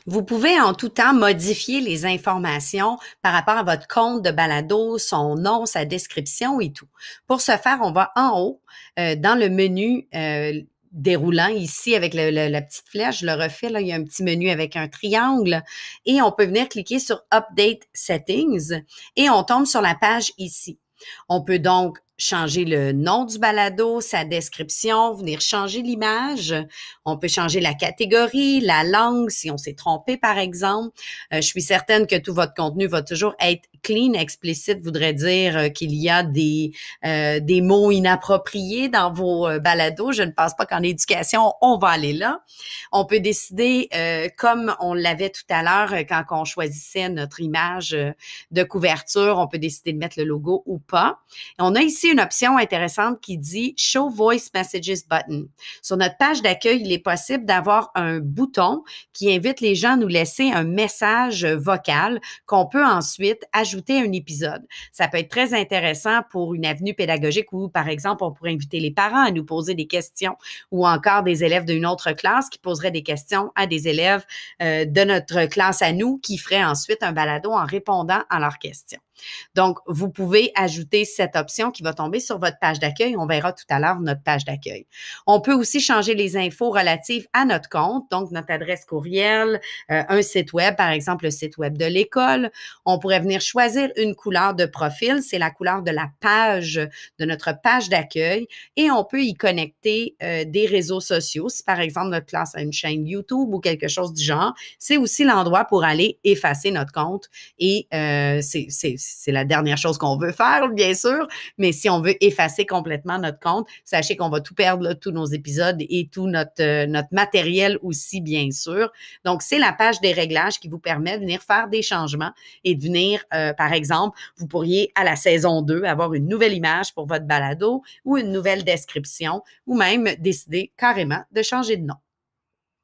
Vous pouvez en tout temps modifier les informations par rapport à votre compte de balado, son nom, sa description et tout. Pour ce faire, on va en haut dans le menu déroulant ici avec la petite flèche. Je le refais, là, il y a un petit menu avec un triangle et on peut venir cliquer sur Update Settings et on tombe sur la page ici. On peut donc changer le nom du balado, sa description, venir changer l'image. On peut changer la catégorie, la langue, si on s'est trompé, par exemple. Je suis certaine que tout votre contenu va toujours être clean, explicite, voudrait dire qu'il y a des mots inappropriés dans vos balados. Je ne pense pas qu'en éducation, on va aller là. On peut décider, comme on l'avait tout à l'heure, quand on choisissait notre image de couverture, on peut décider de mettre le logo ou pas. On a ici une option intéressante qui dit Show Voice Messages Button. Sur notre page d'accueil, il est possible d'avoir un bouton qui invite les gens à nous laisser un message vocal qu'on peut ensuite ajouter à un épisode. Ça peut être très intéressant pour une avenue pédagogique où, par exemple, on pourrait inviter les parents à nous poser des questions ou encore des élèves d'une autre classe qui poseraient des questions à des élèves de notre classe à nous qui feraient ensuite un balado en répondant à leurs questions. Donc, vous pouvez ajouter cette option qui va tomber sur votre page d'accueil. On verra tout à l'heure notre page d'accueil. On peut aussi changer les infos relatives à notre compte, donc notre adresse courriel, un site web, par exemple le site web de l'école. On pourrait venir choisir une couleur de profil, c'est la couleur de la page, de notre page d'accueil, et on peut y connecter des réseaux sociaux. Si par exemple notre classe a une chaîne YouTube ou quelque chose du genre, c'est aussi l'endroit pour aller effacer notre compte et c'est la dernière chose qu'on veut faire, bien sûr, mais si on veut effacer complètement notre compte, sachez qu'on va tout perdre, là, tous nos épisodes et tout notre matériel aussi, bien sûr. Donc, c'est la page des réglages qui vous permet de venir faire des changements et de venir, par exemple, vous pourriez, à la saison 2, avoir une nouvelle image pour votre balado ou une nouvelle description ou même décider carrément de changer de nom.